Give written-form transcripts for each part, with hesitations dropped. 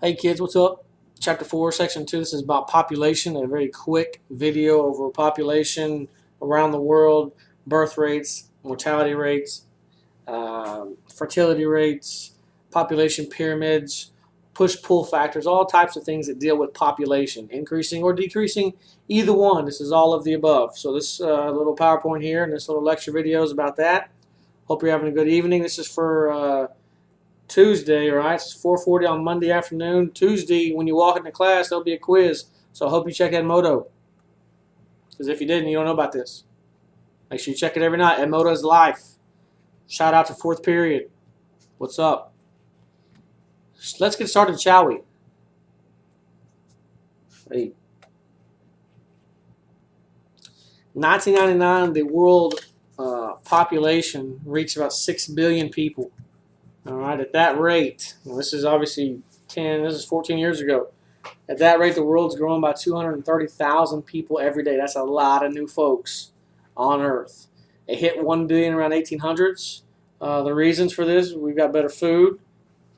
Hey kids, what's up? Chapter 4, Section 2. This is about population, a very quick video over population around the world, birth rates, mortality rates, fertility rates, population pyramids, push-pull factors, all types of things that deal with population, increasing or decreasing, either one. This is all of the above. So this little PowerPoint here and this little lecture video is about that. Hope you're having a good evening. This is for Tuesday, all right? It's 4:40 on Monday afternoon. Tuesday, when you walk into class, there'll be a quiz. So I hope you check Edmodo. Because if you didn't, you don't know about this. Make sure you check it every night. Edmodo is life. Shout out to fourth period. What's up? Let's get started, shall we? Hey. 1999, the world population reached about 6 billion people. All right, at that rate, this is obviously 14 years ago. At that rate, the world's growing by 230,000 people every day. That's a lot of new folks on Earth. It hit 1 billion around 1800s. The reasons for this, we've got better food.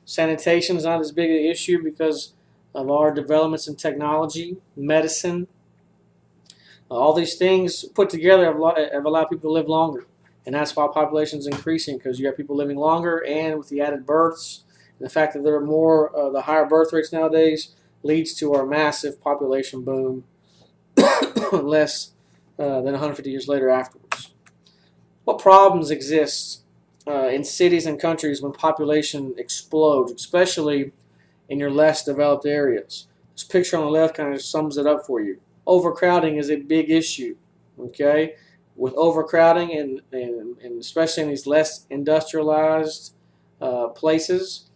Sanitation is not as big an issue because of our developments in technology, medicine. All these things put together have allowed people to live longer. And that's why population is increasing, because you have people living longer, and with the added births, and the fact that there are more, the higher birth rates nowadays leads to our massive population boom less than 150 years later afterwards. What problems exist in cities and countries when population explodes, especially in your less developed areas? This picture on the left kind of sums it up for you. Overcrowding is a big issue, okay? With overcrowding and especially in these less industrialized places,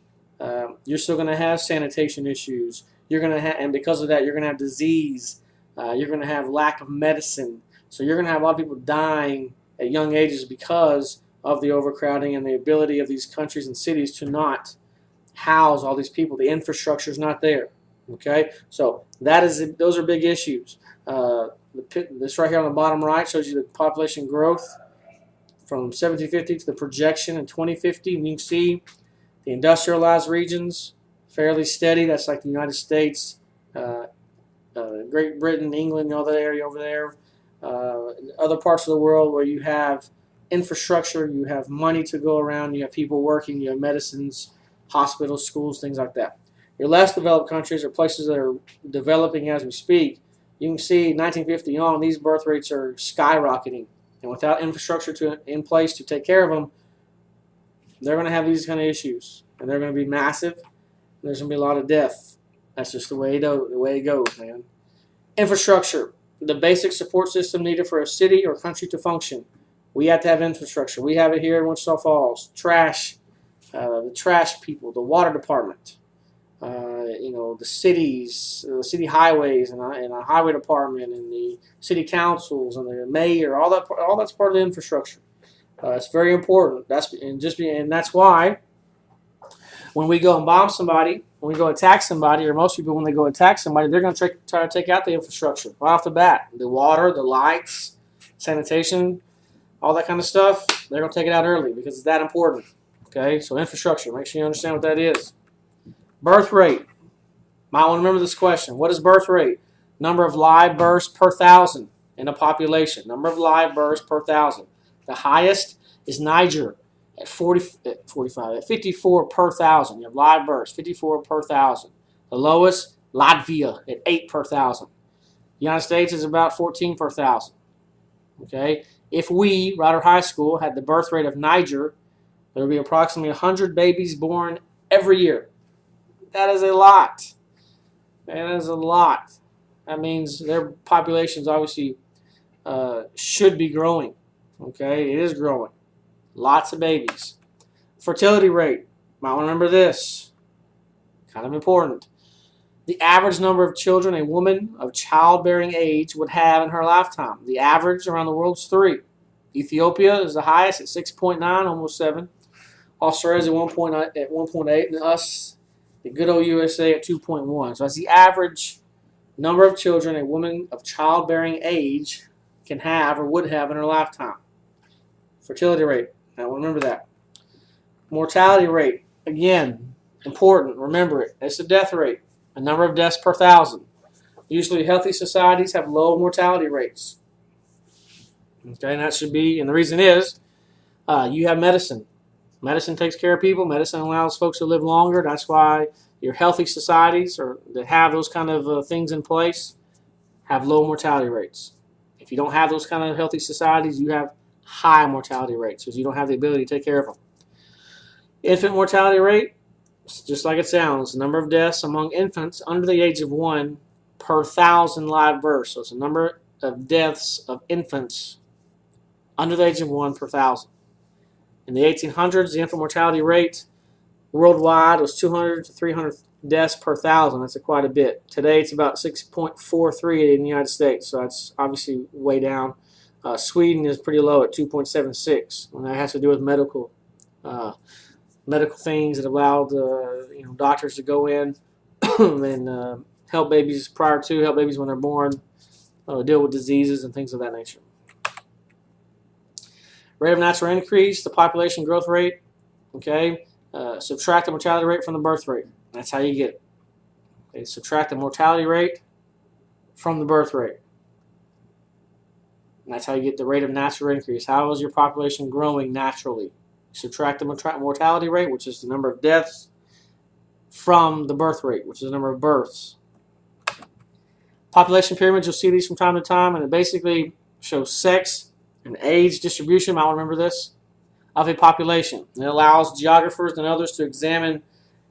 you're still going to have sanitation issues. You're going to have, and because of that, you're going to have disease. You're going to have lack of medicine. So you're going to have a lot of people dying at young ages because of the overcrowding and the ability of these countries and cities to not house all these people. The infrastructure is not there. Okay, so those are big issues. This right here on the bottom right shows you the population growth from 1750 to the projection in 2050. And you can see the industrialized regions fairly steady. That's like the United States, Great Britain, England, all that area over there. Other parts of the world where you have infrastructure, you have money to go around, you have people working, you have medicines, hospitals, schools, things like that. Your less developed countries are places that are developing as we speak. You can see 1950 on, these birth rates are skyrocketing. And without infrastructure in place to take care of them, they're going to have these kind of issues. And they're going to be massive. And there's going to be a lot of death. That's just the way it goes, man. Infrastructure, the basic support system needed for a city or country to function. We have to have infrastructure. We have it here in Wichita Falls. Trash, the trash people, the water department. The cities, the city highways, and a highway department, and the city councils, and the mayor. All that's part of the infrastructure. It's very important. And that's why when we go and bomb somebody, when we go attack somebody, or most people when they go attack somebody, they're going to try to take out the infrastructure right off the bat. The water, the lights, sanitation, all that kind of stuff. They're going to take it out early because it's that important. Okay, so infrastructure. Make sure you understand what that is. Birth rate. Might want to remember this question. What is birth rate? Number of live births per thousand in a population. Number of live births per thousand. The highest is Niger at 54 per thousand. You have live births, 54 per thousand. The lowest, Latvia at 8 per thousand. The United States is about 14 per thousand. Okay? If we, Rider High School, had the birth rate of Niger, there would be approximately 100 babies born every year. That is a lot. That is a lot. That means their populations obviously should be growing. Okay, it is growing. Lots of babies. Fertility rate. Might want to remember this. Kind of important. The average number of children a woman of childbearing age would have in her lifetime. The average around the world is 3. Ethiopia is the highest at 6.9, almost 7. Australia is at 1.8, and us, the good old USA, at 2.1. So that's the average number of children a woman of childbearing age can have or would have in her lifetime. Fertility rate. Now remember that. Mortality rate. Again, Important. Remember it. It's the death rate. A number of deaths per thousand. Usually healthy societies have low mortality rates. Okay, and that should be, and the reason is you have medicine. Medicine takes care of people. Medicine allows folks to live longer. That's why your healthy societies or that have those kind of things in place have low mortality rates. If you don't have those kind of healthy societies, you have high mortality rates because you don't have the ability to take care of them. Infant mortality rate, just like it sounds, the number of deaths among infants under the age of 1 per 1,000 live births. So it's the number of deaths of infants under the age of 1 per 1,000. In the 1800s, the infant mortality rate worldwide was 200 to 300 deaths per 1,000. That's quite a bit. Today, it's about 6.43 in the United States, so that's obviously way down. Sweden is pretty low at 2.76, and that has to do with medical things that allowed doctors to go in and help babies help babies when they're born, deal with diseases and things of that nature. Rate of natural increase, the population growth rate, okay? Subtract the mortality rate from the birth rate. That's how you get it. Okay, subtract the mortality rate from the birth rate. And that's how you get the rate of natural increase. How is your population growing naturally? Subtract the mortality rate, which is the number of deaths, from the birth rate, which is the number of births. Population pyramids, you'll see these from time to time, and it basically shows sex and age distribution. I'll remember this, of a population. It allows geographers and others to examine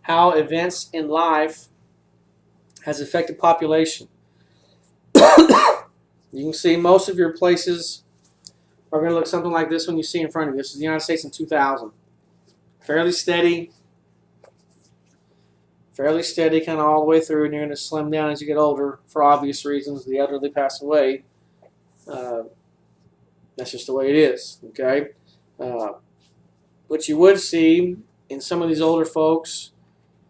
how events in life has affected population. You can see most of your places are going to look something like this when you see in front of you. This is the United States in 2000. Fairly steady, kind of all the way through, and you're going to slim down as you get older for obvious reasons. The elderly pass away. That's just the way it is, okay? What you would see in some of these older folks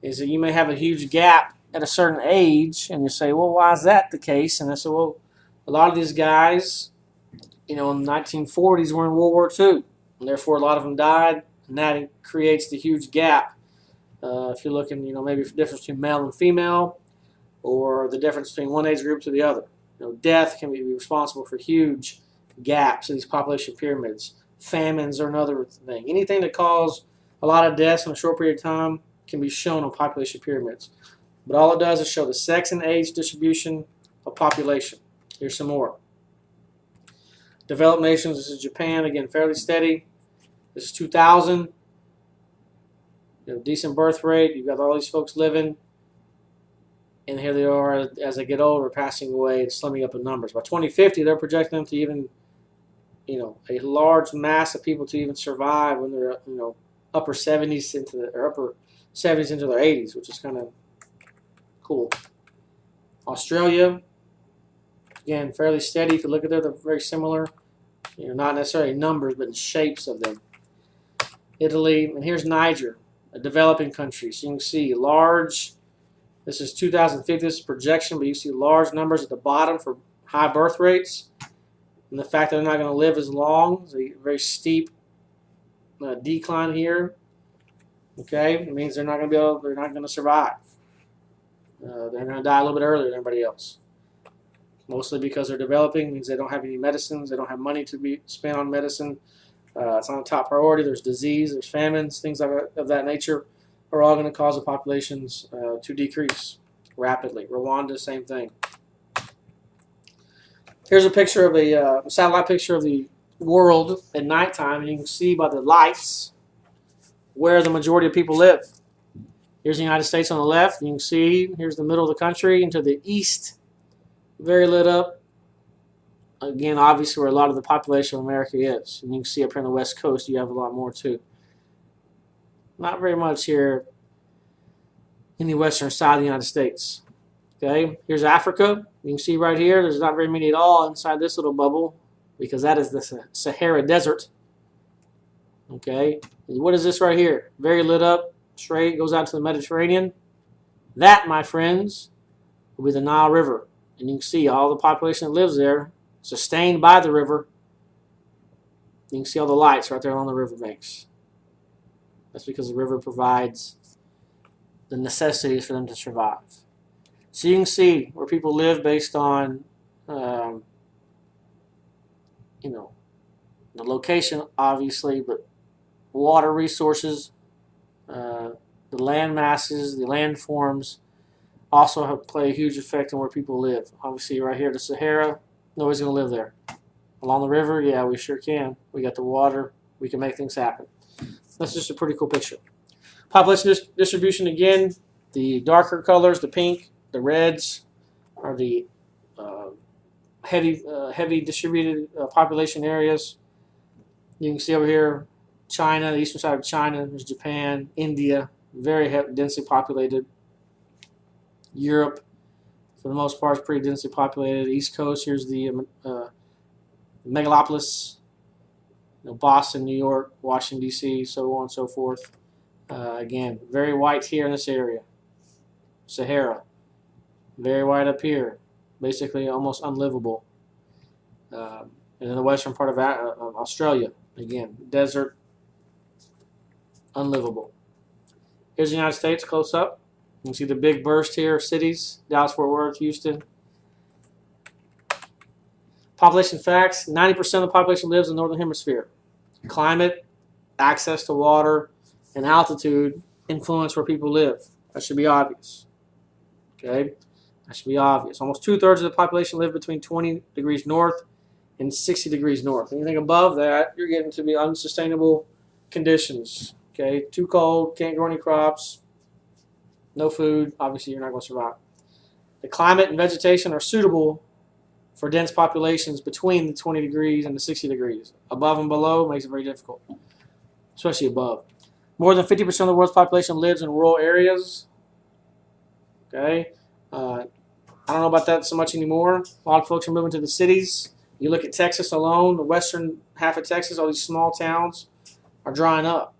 is that you may have a huge gap at a certain age, and you say, well, why is that the case? And I say, well, a lot of these guys, in the 1940s were in World War II, and therefore a lot of them died, and that creates the huge gap. If you're looking, maybe the difference between male and female, or the difference between one age group to the other. Death can be responsible for huge gaps in these population pyramids. Famines are another thing. Anything that causes a lot of deaths in a short period of time can be shown on population pyramids. But all it does is show the sex and age distribution of population. Here's some more. Developed nations, this is Japan, again, fairly steady. This is 2000. Decent birth rate. You've got all these folks living. And here they are, as they get older, passing away and slimming up in numbers. By 2050, they're projecting them to even, a large mass of people to even survive when they're, upper 70s into their 80s, which is kind of cool. Australia, again, fairly steady. If you look at them, they're very similar. Not necessarily numbers, but in shapes of them. Italy, and here's Niger, a developing country. So you can see large. This is 2050, this is projection, but you see large numbers at the bottom for high birth rates. And the fact that they're not going to live as long, is a very steep decline here. Okay, it means they're not going to survive. They're going to die a little bit earlier than everybody else. Mostly because they're developing, means they don't have any medicines, they don't have money to be spent on medicine. It's not a top priority. There's disease, there's famines, things of that nature are all going to cause the populations to decrease rapidly. Rwanda, same thing. Here's a picture of a satellite picture of the world at nighttime, and you can see by the lights where the majority of people live. Here's the United States on the left. You can see here's the middle of the country, and to the east, very lit up. Again, obviously where a lot of the population of America is. And you can see up here on the west coast, you have a lot more too. Not very much here in the western side of the United States. Okay, here's Africa. You can see right here, there's not very many at all inside this little bubble because that is the Sahara Desert. Okay, and what is this right here? Very lit up, straight, goes out to the Mediterranean. That, my friends, will be the Nile River. And you can see all the population that lives there, sustained by the river. You can see all the lights right there along the river banks. That's because the river provides the necessities for them to survive. So you can see where people live based on, the location, obviously, but water resources, the land masses, the landforms also play a huge effect on where people live. Obviously, right here, the Sahara, nobody's going to live there. Along the river, yeah, we sure can. We got the water. We can make things happen. That's just a pretty cool picture. Population distribution, again, the darker colors, the pink, the reds, are the heavy distributed population areas. You can see over here, China, the eastern side of China, there's Japan, India, very densely populated. Europe, for the most part, is pretty densely populated. East Coast, here's the megalopolis, Boston, New York, Washington, D.C., so on and so forth. Again, very white here in this area. Sahara, very white up here, basically almost unlivable. And in the western part of Australia, again, desert, unlivable. Here's the United States close up. You can see the big burst here, cities, Dallas, Fort Worth, Houston. Population facts, 90% of the population lives in the Northern Hemisphere. Climate, access to water, and altitude influence where people live. That should be obvious. Okay? That should be obvious. Almost 2/3 of the population live between 20 degrees north and 60 degrees north. Anything above that, you're getting to be unsustainable conditions. Okay? Too cold, can't grow any crops, no food. Obviously, you're not going to survive. The climate and vegetation are suitable for dense populations between the 20 degrees and the 60 degrees. Above and below makes it very difficult, especially above. More than 50% of the world's population lives in rural areas. Okay, I don't know about that so much anymore. A lot of folks are moving to the cities. You look at Texas alone, the western half of Texas, all these small towns are drying up.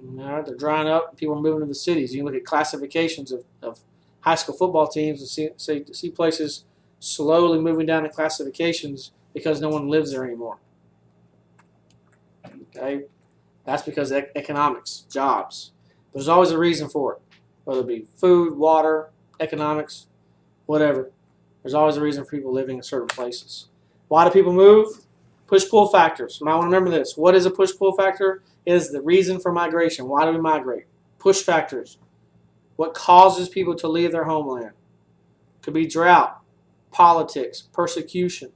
They're drying up. People are moving to the cities. You can look at classifications of high school football teams and see places slowly moving down the classifications because no one lives there anymore. Okay, that's because of economics, jobs. There's always a reason for it, whether it be food, water, economics, whatever. There's always a reason for people living in certain places. Why do people move? Push-pull factors. You might want to remember this. What is a push-pull factor? It is the reason for migration. Why do we migrate? Push factors. What causes people to leave their homeland? Could be drought, politics, persecution,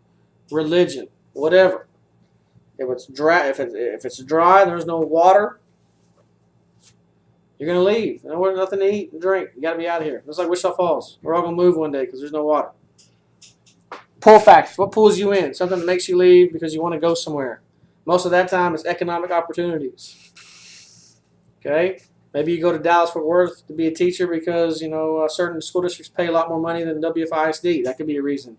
religion, whatever. If it's dry, if it's dry, there's no water, you're gonna leave. There's nothing to eat and drink. You gotta be out of here. It's like Wichita Falls. We're all gonna move one day because there's no water. Pull factors. What pulls you in? Something that makes you leave because you want to go somewhere. Most of that time, it's economic opportunities. Okay. Maybe you go to Dallas Fort Worth to be a teacher because, certain school districts pay a lot more money than WFISD. That could be a reason.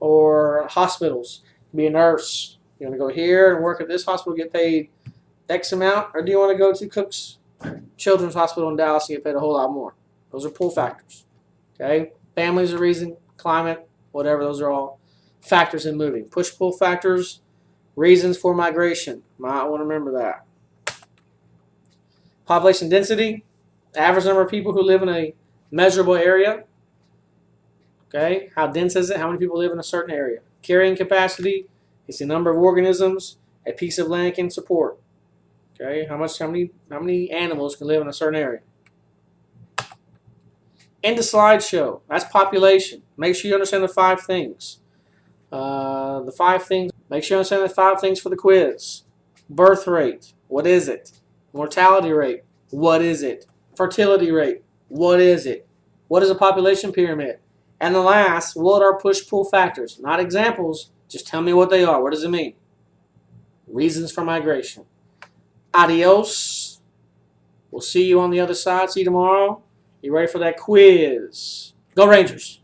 Or hospitals. Be a nurse. You want to go here and work at this hospital, get paid X amount? Or do you want to go to Cook's Children's Hospital in Dallas and get paid a whole lot more? Those are pull factors. Okay? Family's a reason. Climate, whatever. Those are all factors in moving. Push-pull factors, reasons for migration. Might want to remember that. Population density, average number of people who live in a measurable area. Okay, how dense is it? How many people live in a certain area? Carrying capacity is the number of organisms a piece of land can support. Okay, how many animals can live in a certain area? End of slideshow. That's population. Make sure you understand the 5 things. Make sure you understand the 5 things for the quiz. Birth rate. What is it? Mortality rate. What is it? Fertility rate. What is it? What is a population pyramid? And the last, what are push-pull factors? Not examples. Just tell me what they are. What does it mean? Reasons for migration. Adios. We'll see you on the other side. See you tomorrow. You ready for that quiz? Go Rangers.